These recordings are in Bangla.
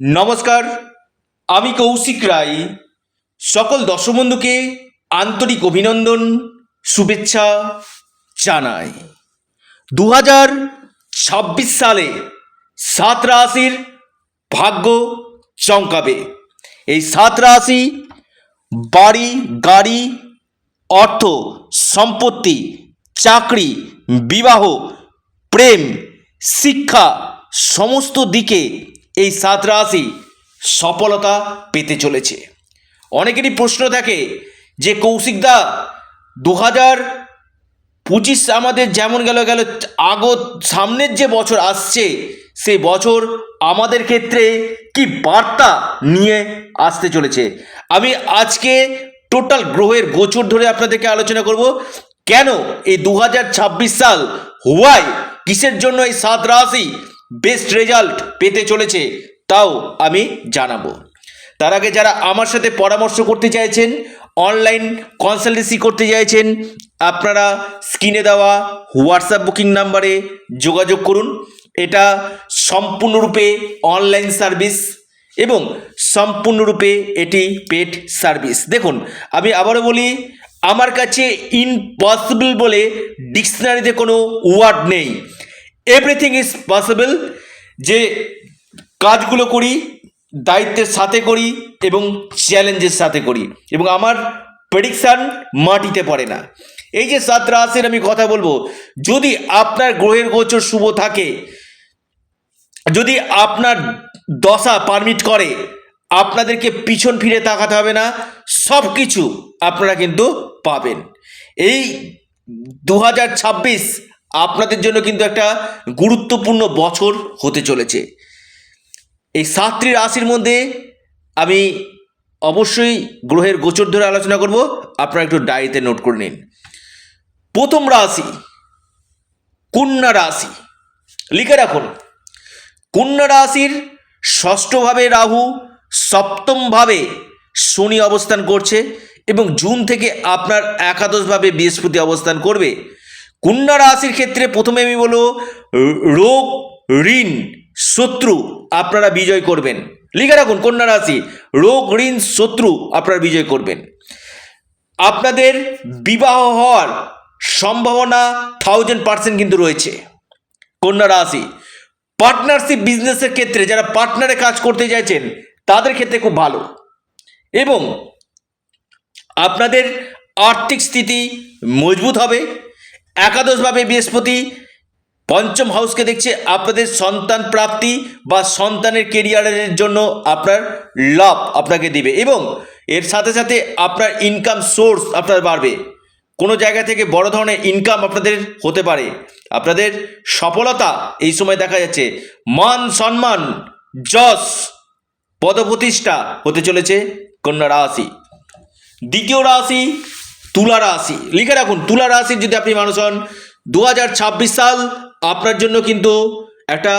নমস্কার, আমি কৌশিক রায়। সকল দর্শক বন্ধুকে আন্তরিক অভিনন্দন, শুভেচ্ছা জানাই। 2026 সালে 7 রাশির ভাগ্য চমকাবে। এই 7 রাশি বাড়ি, গাড়ি, অর্থ, সম্পত্তি, চাকরি, বিবাহ, প্রেম, শিক্ষা সমস্ত দিকে এই 7 রাশি সফলতা পেতে চলেছে। অনেকেরই প্রশ্ন থাকে যে কৌশিকদা 2025 আমাদের যেমন গেল আগত সামনের যে বছর আসছে সেই বছর আমাদের ক্ষেত্রে কি বার্তা নিয়ে আসতে চলেছে। আমি আজকে টোটাল গ্রহের গোচর ধরে আপনাদেরকে আলোচনা করব। কেন এই 2026 সাল হোয়াই, কিসের জন্য এই 7 রাশি বেস্ট রেজাল্ট পেতে চলেছে তাও আমি জানাবো। তার আগে যারা আমার সাথে পরামর্শ করতে চাইছেন, অনলাইন কনসালটেন্সি করতে চাইছেন, আপনারা স্ক্রিনে দেওয়া হোয়াটসঅ্যাপ বুকিং নাম্বারে যোগাযোগ করুন। এটা সম্পূর্ণরূপে অনলাইন সার্ভিস এবং সম্পূর্ণরূপে এটি পেড সার্ভিস। দেখুন, আমি আবারও বলি, আমার কাছে ইম্পসিবল বলে ডিকশনারিতে কোনো ওয়ার্ড নেই। Everything is possible. যে কাজগুলো করি দায়িত্বের সাথে করি এবং চ্যালেঞ্জের সাথে করি, এবং আমার প্রেডিকশান মাটিতে পড়ে না। এই যে 7 রাশির আমি কথা বলবো, যদি আপনার গ্রহের গোচর শুভ থাকে, যদি আপনার দশা পারমিট করে, আপনাদেরকে পিছন ফিরে তাকাতে হবে না, সব কিছু আপনারা কিন্তু পাবেন। এই 2026 আপনাদের জন্য কিন্তু একটা গুরুত্বপূর্ণ বছর হতে চলেছে। এই 7টি রাশির মধ্যে আমি অবশ্যই গ্রহের গোচর ধরে আলোচনা করব, আপনারা একটু ডায়েরিতে নোট করে নিন। প্রথম রাশি কন্যা রাশি, লিখে রাখুন। কন্যা রাশির ষষ্ঠভাবে রাহু, সপ্তমভাবে শনি অবস্থান করছে এবং জুন থেকে আপনার একাদশভাবে বৃহস্পতি অবস্থান করবে। কন্যা রাশির ক্ষেত্রে প্রথমে আমি বলবো, রোগ, ঋণ, শত্রু আপনারা বিজয় করবেন। লিখে রাখুন, কন্যা রাশি, রোগ, ঋণ, শত্রু আপনারা বিজয় করবেন। আপনাদের বিবাহ হওয়ার সম্ভাবনা 1000% কিন্তু রয়েছে। কন্যা রাশি, পার্টনারশিপ বিজনেসের ক্ষেত্রে যারা পার্টনারে কাজ করতে চাইছেন তাদের ক্ষেত্রে খুব ভালো, এবং আপনাদের আর্থিক স্থিতি মজবুত হবে। একাদশভাবে বৃহস্পতি পঞ্চম হাউসকে দেখছে, আপনাদের সন্তান প্রাপ্তি বা সন্তানের কেরিয়ারের জন্য আপনার লাভ আপনাকে দিবে, এবং এর সাথে সাথে আপনার ইনকাম সোর্স আপনার বাড়বে। কোনো জায়গা থেকে বড় ধরনের ইনকাম আপনাদের হতে পারে। আপনাদের সফলতা এই সময় দেখা যাচ্ছে, মান সম্মান, যশ, পদপ্রতিষ্ঠা হতে চলেছে কন্যা রাশি। দ্বিতীয় রাশি তুলা রাশি, লিখে রাখুন, তুলা রাশির যদি আপনি মানুষ হন, 2026 সাল আপনার জন্য কিন্তু একটা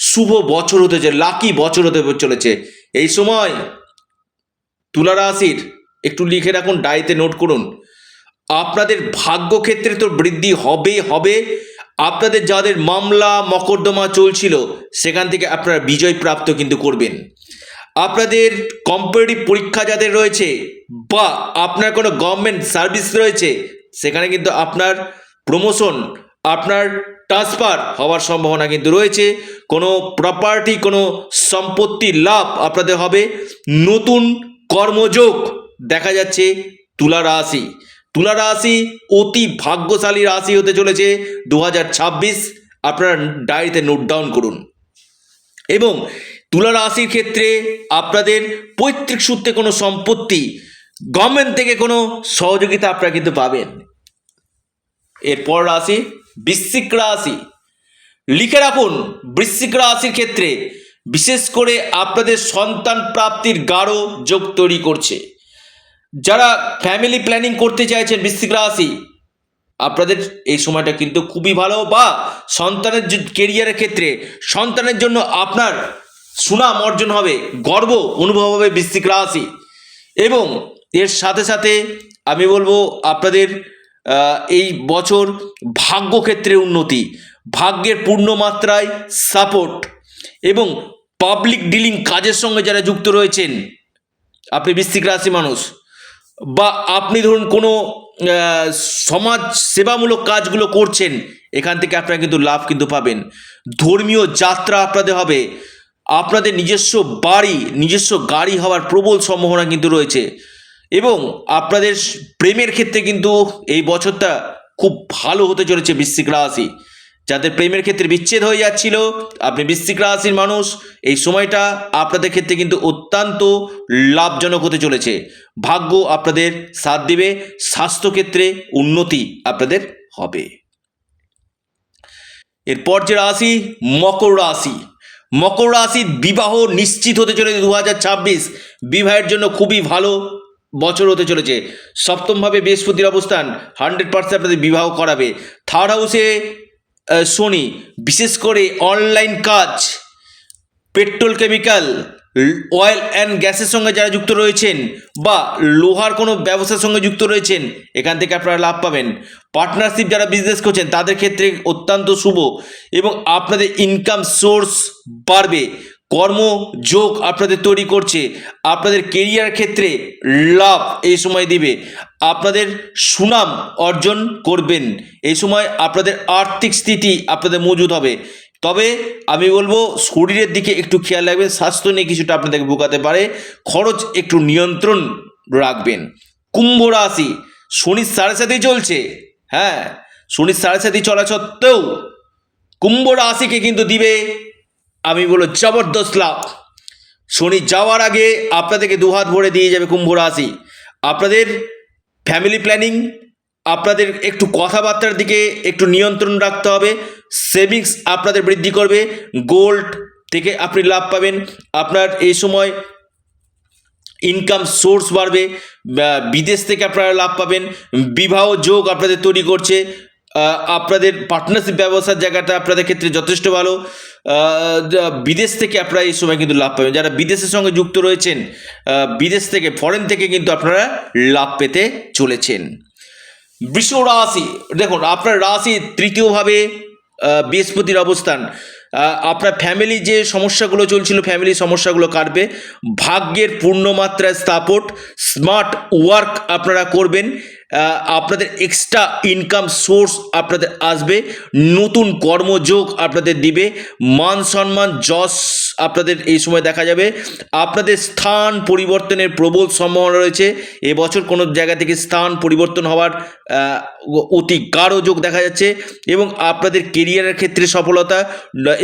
শুভ বছর হতে চলেছে, লাকি বছর হতে চলেছে। এই সময় তুলা রাশির একটু লিখে রাখুন, ডায়েরিতে নোট করুন, আপনাদের ভাগ্য ক্ষেত্রে তো বৃদ্ধি হবে। আপনাদের যাদের মামলা মকদ্দমা চলছিল সেখান থেকে আপনারা বিজয় প্রাপ্ত কিন্তু করবেন। আপনাদের কম্পিটিটিভ পরীক্ষা যাদের রয়েছে বা আপনার কোনো গভর্নমেন্ট সার্ভিস রয়েছে, সেখানে কিন্তু আপনার প্রমোশন, আপনার ট্রান্সফার হওয়ার সম্ভাবনা কিন্তু রয়েছে। কোনো প্রপার্টি, কোনো সম্পত্তির লাভ আপনাদের হবে। নতুন কর্মযোগ দেখা যাচ্ছে তুলা রাশি। তুলা রাশি অতি ভাগ্যশালী রাশি হতে চলেছে 2026। আপনারা ডায়েরিতে নোট ডাউন করুন। এবং তুলা রাশির ক্ষেত্রে আপনাদের পৈতৃক সূত্রে কোনো সম্পত্তি, গভর্নমেন্ট থেকে কোনো সহযোগিতা আপনারা কিন্তু পাবেন। এরপর রাশি বৃশ্চিক রাশি, লিখে রাখুন, বৃশ্চিক রাশির ক্ষেত্রে বিশেষ করে আপনাদের সন্তান প্রাপ্তির গাঢ় যোগ তৈরি করছে। যারা ফ্যামিলি প্ল্যানিং করতে চাইছেন বৃশ্চিক রাশি, আপনাদের এই সময়টা কিন্তু খুবই ভালো, বা সন্তানের কেরিয়ারের ক্ষেত্রে সন্তানের জন্য আপনার সুনাম অর্জন হবে, গর্ব অনুভব হবে বৃশ্চিক রাশি। এবং এর সাথে সাথে আমি বলবো, আপনাদের এই বছর ভাগ্যক্ষেত্রে উন্নতি, ভাগ্যের পূর্ণ মাত্রায় সাপোর্ট এবং পাবলিক ডিলিং কাজের সঙ্গে যারা যুক্ত রয়েছেন, আপনি বৃশ্চিক রাশি মানুষ, বা আপনি ধরুন কোনো সমাজ সেবামূলক কাজগুলো করছেন, এখান থেকে আপনারা কিন্তু লাভ কিন্তু পাবেন। ধর্মীয় যাত্রা আপনাদের হবে, আপনাদের নিজস্ব বাড়ি নিজস্ব গাড়ি হওয়ার প্রবল সম্ভাবনা কিন্তু রয়েছে। এবং আপনাদের প্রেমের ক্ষেত্রে কিন্তু এই বছরটা খুব ভালো হতে চলেছে বৃশ্চিক রাশি। যাদের প্রেমের ক্ষেত্রে বিচ্ছেদ হয়ে যাচ্ছিল, আপনি বৃশ্চিক রাশির মানুষ, এই সময়টা আপনাদের ক্ষেত্রে কিন্তু অত্যন্ত লাভজনক হতে চলেছে। ভাগ্য আপনাদের সাথ দিবে, স্বাস্থ্যক্ষেত্রে উন্নতি আপনাদের হবে। এরপর যে রাশি মকর রাশি। মকর রাশির বিবাহ নিশ্চিত হতে চলেছে 2026। বিবাহের জন্য খুবই ভালো বছর হতে চলেছে। সপ্তমভাবে বৃহস্পতির অবস্থান 100% আপনাদের বিবাহ করাবে। থার্ড হাউসে শনি, বিশেষ করে অনলাইন কাজ, পেট্রোল কেমিক্যাল, অয়েল অ্যান্ড গ্যাসের সঙ্গে যারা যুক্ত রয়েছেন বা লোহার কোনো ব্যবসার সঙ্গে যুক্ত রয়েছেন, এখান থেকে আপনারা লাভ পাবেন। পার্টনারশিপ যারা বিজনেস করছেন তাদের ক্ষেত্রে অত্যন্ত শুভ এবং আপনাদের ইনকাম সোর্স বাড়বে। কর্মযোগ আপনাদের তৈরি করছে, আপনাদের কেরিয়ার ক্ষেত্রে লাভ এই সময় দিবে, আপনাদের সুনাম অর্জন করবেন। এই সময় আপনাদের আর্থিক স্থিতি আপনাদের মজুদ হবে। তবে আমি বলবো শরীরের দিকে একটু খেয়াল রাখবেন, স্বাস্থ্য নিয়ে কিছুটা আপনাদেরকে ভোগাতে পারে, খরচ একটু নিয়ন্ত্রণ রাখবেন। কুম্ভ রাশি, শনির 7.5 চলছে। হ্যাঁ, শনির 7.5 চলা সত্ত্বেও কুম্ভ রাশিকে কিন্তু দিবে আমি বলবো জবরদস্ত লাভ। শনি যাওয়ার আগে আপনাদেরকে দুহাত ভরে দিয়ে যাবে কুম্ভ রাশি। আপনাদের ফ্যামিলি প্ল্যানিং, আপনাদের একটু কথাবার্তার দিকে একটু নিয়ন্ত্রণ রাখতে হবে। সেভিংস আপনাদের বৃদ্ধি করবে, গোল্ড থেকে আপনি লাভ পাবেন। আপনার এই সময় ইনকাম সোর্স বাড়বে, বিদেশ থেকে আপনারা লাভ পাবেন। বিবাহ যোগ আপনাদের তৈরি করছে, আপনাদের পার্টনারশিপ ব্যবসার জায়গাটা আপনাদের ক্ষেত্রে যথেষ্ট ভালো। বিদেশ থেকে আপনারা এই সময় কিন্তু লাভ পাবেন। যারা বিদেশের সঙ্গে যুক্ত রয়েছেন, বিদেশ থেকে ফরেন থেকে কিন্তু আপনারা লাভ পেতে চলেছেন। বৃষ রাশি, দেখুন আপনার রাশি তৃতীয়ভাবে বৃহস্পতির অবস্থান। আপনার ফ্যামিলি যে সমস্যাগুলো চলছিল, ফ্যামিলি সমস্যাগুলো কাটবে। ভাগ্যের পূর্ণমাত্রায় সাপোর্ট, স্মার্ট ওয়ার্ক আপনারা করবেন। আপনাদের এক্সট্রা ইনকাম সোর্স আপনাদের আসবে, নতুন কর্মযোগ আপনাদের দিবে, মান সম্মান যশ আপনাদের এই সময় দেখা যাবে। আপনাদের স্থান পরিবর্তনের প্রবল সম্ভাবনা রয়েছে। এবছর কোনো জায়গা থেকে স্থান পরিবর্তন হওয়ার অতি গাঢ় যোগ দেখা যাচ্ছে এবং আপনাদের কেরিয়ারের ক্ষেত্রে সফলতা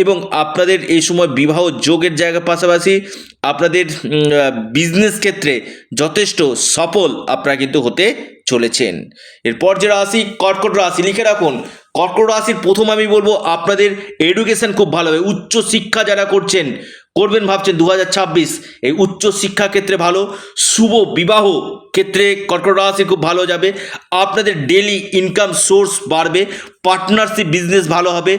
এবং আপনাদের এই সময় বিবাহ যোগের জায়গার পাশাপাশি আপনাদের বিজনেস ক্ষেত্রে যথেষ্ট সফল আপনারা কিন্তু হতে চলেছেন। এরপর যে রাশি কর্কট রাশি, লিখে রাখুন। কর্কট রাশির প্রথম আমি বলবো আপনাদের এডুকেশন খুব ভালো হবে। উচ্চ শিক্ষা যারা করবেন ভাবছেন 2026, এই উচ্চ শিক্ষা ক্ষেত্রে ভালো। শুভ বিবাহ ক্ষেত্রে কর্কট রাশি খুব ভালো যাবে। আপনাদের ডেলি ইনকাম সোর্স বাড়বে, পার্টনারশিপ বিজনেস ভালো হবে।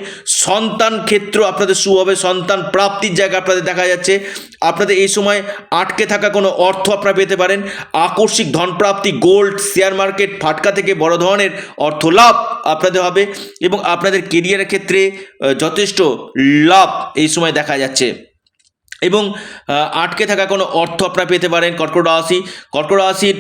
সন্তান ক্ষেত্র আপনাদের শুভ হবে, সন্তান প্রাপ্তির জায়গা আপনাদের দেখা যাচ্ছে। আপনাদের এই সময় আটকে থাকা কোনো অর্থ আপনারা পেতে পারেন। আকস্মিক ধনপ্রাপ্তি, গোল্ড, শেয়ার মার্কেট, ফাটকা থেকে বড় ধরনের অর্থ লাভ আপনাদের হবে এবং আপনাদের কেরিয়ারের ক্ষেত্রে যথেষ্ট লাভ এই সময় দেখা যাচ্ছে এবং আটকে থাকা কোনো অর্থ আপনারা পেতে পারেন। কর্কট রাশির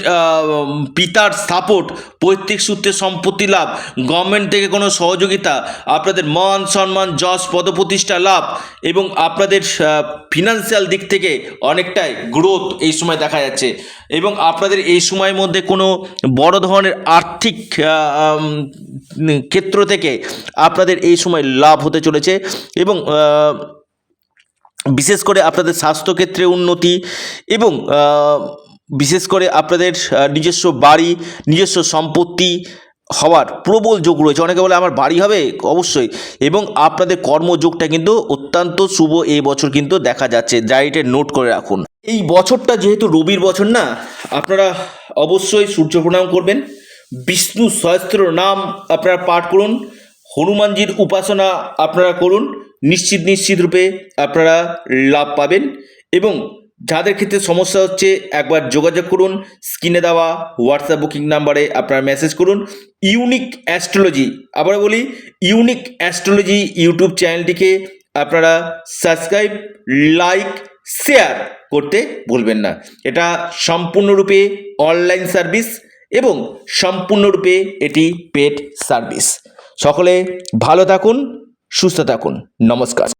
পিতার সাপোর্ট, পৈতৃক সূত্রে সম্পত্তি লাভ, গভর্নমেন্ট থেকে কোনো সহযোগিতা, আপনাদের মান সম্মান যশ পদপ্রতিষ্ঠা লাভ এবং আপনাদের ফিনান্সিয়াল দিক থেকে অনেকটাই গ্রোথ এই সময় দেখা যাচ্ছে এবং আপনাদের এই সময়ের মধ্যে কোনো বড় ধরনের আর্থিক ক্ষেত্র থেকে আপনাদের এই সময় লাভ হতে চলেছে এবং বিশেষ করে আপনাদের স্বাস্থ্যক্ষেত্রে উন্নতি এবং বিশেষ করে আপনাদের নিজস্ব বাড়ি, নিজস্ব সম্পত্তি হওয়ার প্রবল যোগ রয়েছে। অনেকে বলে আমার বাড়ি হবে, অবশ্যই। এবং আপনাদের কর্মযোগটা কিন্তু অত্যন্ত শুভ এই বছর কিন্তু দেখা যাচ্ছে, ডায়েরিতে নোট করে রাখুন। এই বছরটা যেহেতু রবির বছর না, আপনারা অবশ্যই সূর্য প্রণাম করবেন, বিষ্ণু সহস্র নাম আপনারা পাঠ করুন, হনুমানজির উপাসনা আপনারা করুন। নিশ্চিত রূপে আপনারা লাভ পাবেন এবং যাদের ক্ষেত্রে সমস্যা হচ্ছে একবার যোগাযোগ করুন, স্ক্রিনে দেওয়া হোয়াটসঅ্যাপ বুকিং নাম্বারে আপনারা মেসেজ করুন। ইউনিক অ্যাস্ট্রোলজি, আবার বলি ইউনিক অ্যাস্ট্রোলজি ইউটিউব চ্যানেলটিকে আপনারা সাবস্ক্রাইব, লাইক, শেয়ার করতে ভুলবেন না। এটা সম্পূর্ণরূপে অনলাইন সার্ভিস এবং সম্পূর্ণরূপে এটি পেড সার্ভিস। সকলে ভালো থাকুন, সুস্থ থাকুন, নমস্কার।